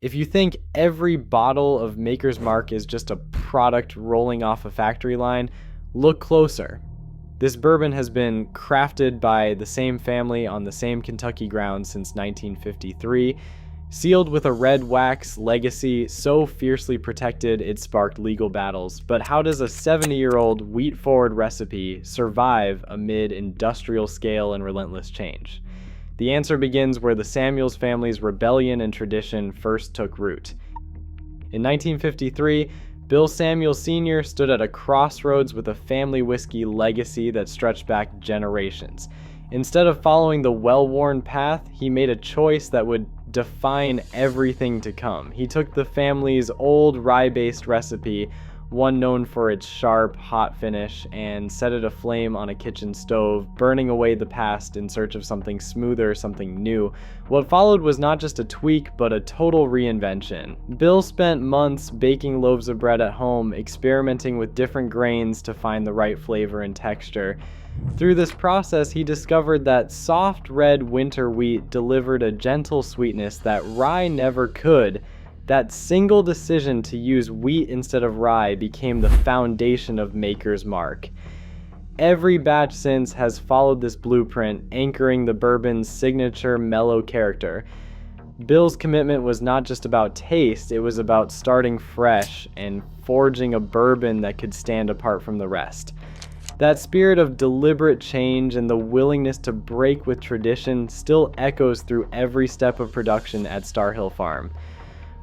If you think every bottle of Maker's Mark is just a product rolling off a factory line, look closer. This bourbon has been crafted by the same family on the same Kentucky ground since 1953, sealed with a red wax legacy so fiercely protected it sparked legal battles. But how does a 70-year-old wheat-forward recipe survive amid industrial scale and relentless change? The answer begins where the Samuels family's rebellion and tradition first took root. In 1953, Bill Samuels Sr. stood at a crossroads with a family whiskey legacy that stretched back generations. Instead of following the well-worn path, he made a choice that would define everything to come. He took the family's old rye-based recipe, one known for its sharp, hot finish, and set it aflame on a kitchen stove, burning away the past in search of something smoother, something new. What followed was not just a tweak, but a total reinvention. Bill spent months baking loaves of bread at home, experimenting with different grains to find the right flavor and texture. Through this process, he discovered that soft red winter wheat delivered a gentle sweetness that rye never could. That single decision to use wheat instead of rye became the foundation of Maker's Mark. Every batch since has followed this blueprint, anchoring the bourbon's signature mellow character. Bill's commitment was not just about taste, it was about starting fresh and forging a bourbon that could stand apart from the rest. That spirit of deliberate change and the willingness to break with tradition still echoes through every step of production at Star Hill Farm.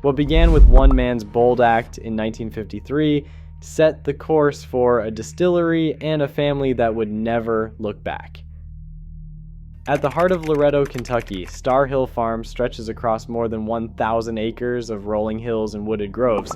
What began with one man's bold act in 1953 set the course for a distillery and a family that would never look back. At the heart of Loretto, Kentucky, Star Hill Farm stretches across more than 1,000 acres of rolling hills and wooded groves.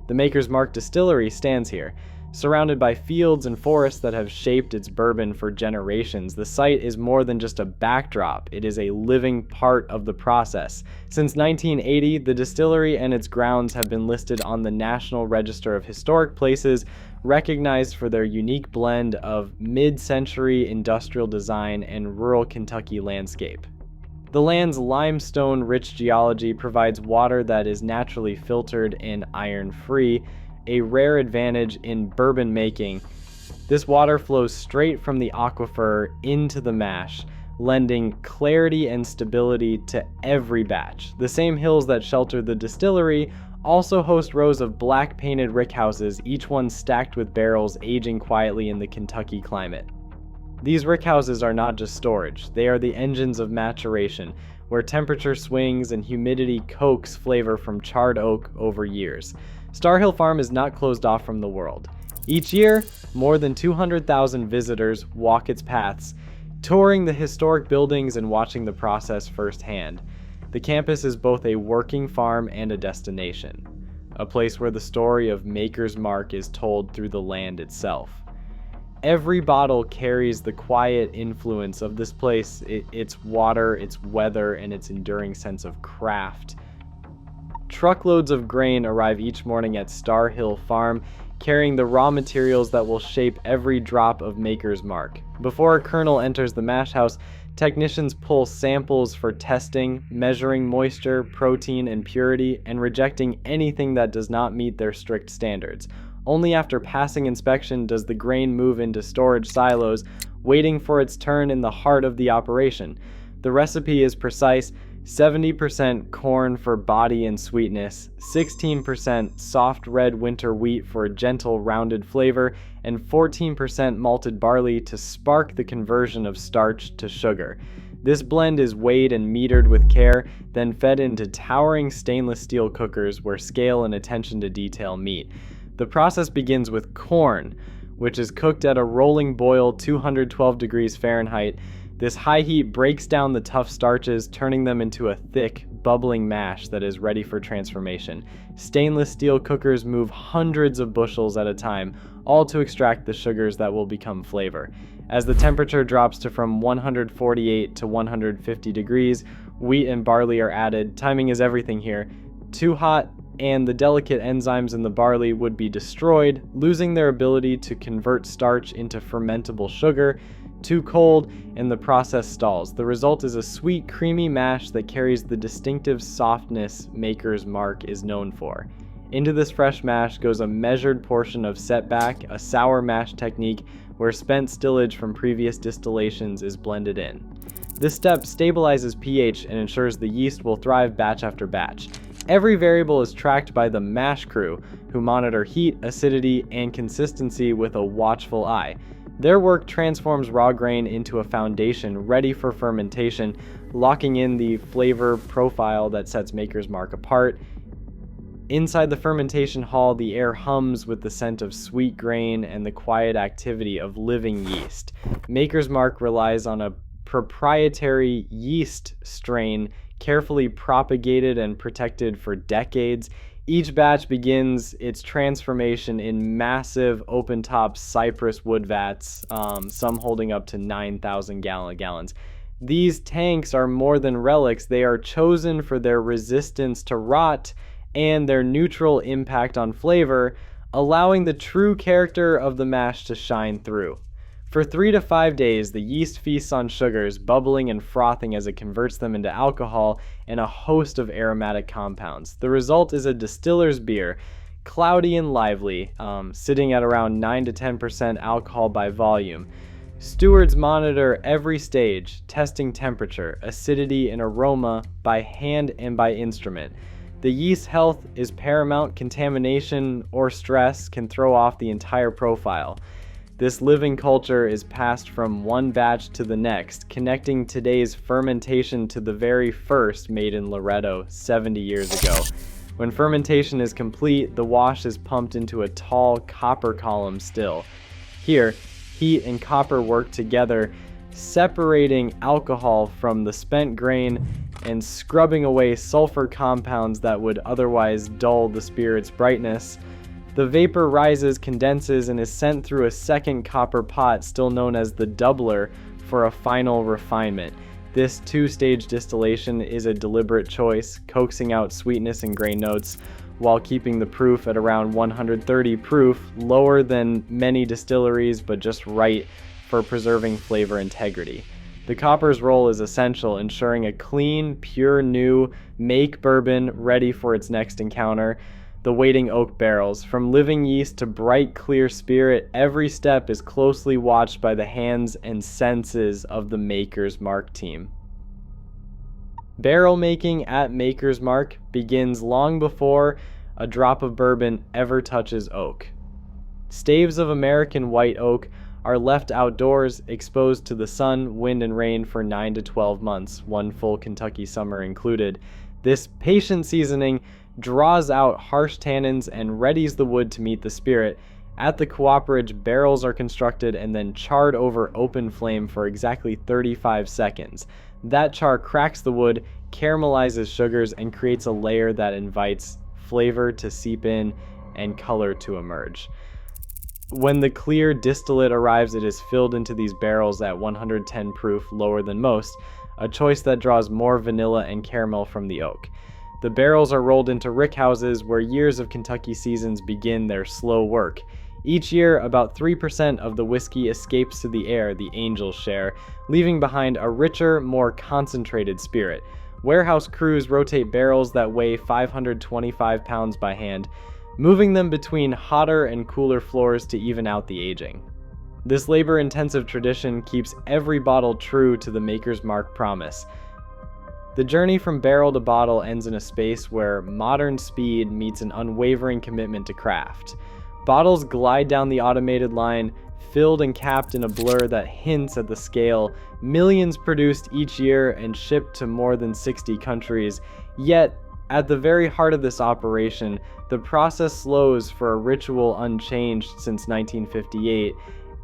The Maker's Mark distillery stands here. Surrounded by fields and forests that have shaped its bourbon for generations, the site is more than just a backdrop, it is a living part of the process. Since 1980, the distillery and its grounds have been listed on the National Register of Historic Places, recognized for their unique blend of mid-century industrial design and rural Kentucky landscape. The land's limestone-rich geology provides water that is naturally filtered and iron-free, a rare advantage in bourbon making. This water flows straight from the aquifer into the mash, lending clarity and stability to every batch. The same hills that shelter the distillery also host rows of black-painted rickhouses, each one stacked with barrels aging quietly in the Kentucky climate. These rickhouses are not just storage, they are the engines of maturation, where temperature swings and humidity coax flavor from charred oak over years. Star Hill Farm is not closed off from the world. Each year, more than 200,000 visitors walk its paths, touring the historic buildings and watching the process firsthand. The campus is both a working farm and a destination, a place where the story of Maker's Mark is told through the land itself. Every bottle carries the quiet influence of this place, its water, its weather, and its enduring sense of craft. Truckloads of grain arrive each morning at Star Hill Farm, carrying the raw materials that will shape every drop of Maker's Mark. Before a kernel enters the mash house, technicians pull samples for testing, measuring moisture, protein, and purity, and rejecting anything that does not meet their strict standards. Only after passing inspection does the grain move into storage silos, waiting for its turn in the heart of the operation. The recipe is precise: 70% corn for body and sweetness, 16% soft red winter wheat for a gentle rounded flavor, and 14% malted barley to spark the conversion of starch to sugar. This blend is weighed and metered with care, then fed into towering stainless steel cookers where scale and attention to detail meet. The process begins with corn, which is cooked at a rolling boil 212 degrees Fahrenheit. This high heat breaks down the tough starches, turning them into a thick, bubbling mash that is ready for transformation. Stainless steel cookers move hundreds of bushels at a time, all to extract the sugars that will become flavor. As the temperature drops to from 148 to 150 degrees, wheat and barley are added. Timing is everything here. Too hot, and the delicate enzymes in the barley would be destroyed, losing their ability to convert starch into fermentable sugar. Too cold, and the process stalls. The result is a sweet, creamy mash that carries the distinctive softness Maker's Mark is known for. Into this fresh mash goes a measured portion of setback, a sour mash technique where spent stillage from previous distillations is blended in. This step stabilizes pH and ensures the yeast will thrive batch after batch. Every variable is tracked by the mash crew, who monitor heat, acidity, and consistency with a watchful eye. Their work transforms raw grain into a foundation ready for fermentation, locking in the flavor profile that sets Maker's Mark apart. Inside the fermentation hall, the air hums with the scent of sweet grain and the quiet activity of living yeast. Maker's Mark relies on a proprietary yeast strain carefully propagated and protected for decades. Each batch begins its transformation in massive open-top cypress wood vats, some holding up to 9,000 gallons. These tanks are more than relics. They are chosen for their resistance to rot and their neutral impact on flavor, allowing the true character of the mash to shine through. For 3 to 5 days, the yeast feasts on sugars, bubbling and frothing as it converts them into alcohol and a host of aromatic compounds. The result is a distiller's beer, cloudy and lively, sitting at around 9 to 10% alcohol by volume. Stewards monitor every stage, testing temperature, acidity, and aroma by hand and by instrument. The yeast's health is paramount. Contamination or stress can throw off the entire profile. This living culture is passed from one batch to the next, connecting today's fermentation to the very first made in Loretto 70 years ago. When fermentation is complete, the wash is pumped into a tall copper column still. Here, heat and copper work together, separating alcohol from the spent grain and scrubbing away sulfur compounds that would otherwise dull the spirit's brightness. The vapor rises, condenses, and is sent through a second copper pot, still known as the doubler, for a final refinement. This two-stage distillation is a deliberate choice, coaxing out sweetness and grain notes while keeping the proof at around 130 proof, lower than many distilleries but just right for preserving flavor integrity. The copper's role is essential, ensuring a clean, pure new make bourbon ready for its next encounter. The waiting oak barrels. From living yeast to bright, clear spirit, every step is closely watched by the hands and senses of the Maker's Mark team. Barrel making at Maker's Mark begins long before a drop of bourbon ever touches oak. Staves of American white oak are left outdoors, exposed to the sun, wind, and rain for 9 to 12 months, one full Kentucky summer included. This patient seasoning draws out harsh tannins and readies the wood to meet the spirit. At the cooperage, barrels are constructed and then charred over open flame for exactly 35 seconds. That char cracks the wood, caramelizes sugars, and creates a layer that invites flavor to seep in and color to emerge. When the clear distillate arrives, it is filled into these barrels at 110 proof, lower than most, a choice that draws more vanilla and caramel from the oak. The barrels are rolled into rickhouses where years of Kentucky seasons begin their slow work. Each year, about 3% of the whiskey escapes to the air, the angels share, leaving behind a richer, more concentrated spirit. Warehouse crews rotate barrels that weigh 525 pounds by hand, moving them between hotter and cooler floors to even out the aging. This labor-intensive tradition keeps every bottle true to the Maker's Mark promise. The journey from barrel to bottle ends in a space where modern speed meets an unwavering commitment to craft. Bottles glide down the automated line, filled and capped in a blur that hints at the scale. Millions produced each year and shipped to more than 60 countries. Yet, at the very heart of this operation, the process slows for a ritual unchanged since 1958.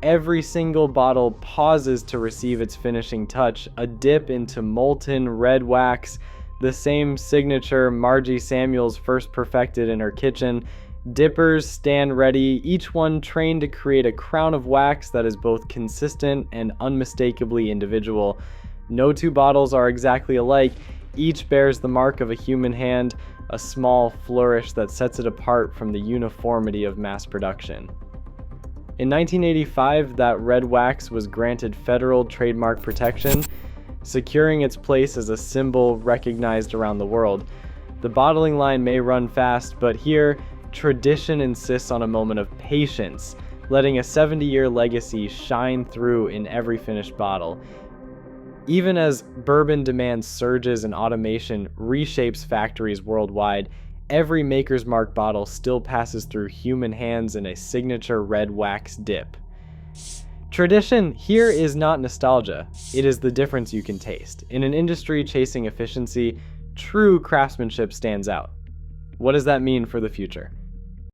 Every single bottle pauses to receive its finishing touch, a dip into molten red wax, the same signature Margie Samuels first perfected in her kitchen. Dippers stand ready, each one trained to create a crown of wax that is both consistent and unmistakably individual. No two bottles are exactly alike, each bears the mark of a human hand, a small flourish that sets it apart from the uniformity of mass production. In 1985, that red wax was granted federal trademark protection, securing its place as a symbol recognized around the world. The bottling line may run fast, but here, tradition insists on a moment of patience, letting a 70-year legacy shine through in every finished bottle. Even as bourbon demand surges and automation reshapes factories worldwide, every Maker's Mark bottle still passes through human hands in a signature red wax dip. Tradition here is not nostalgia, it is the difference you can taste. In an industry chasing efficiency, true craftsmanship stands out. What does that mean for the future?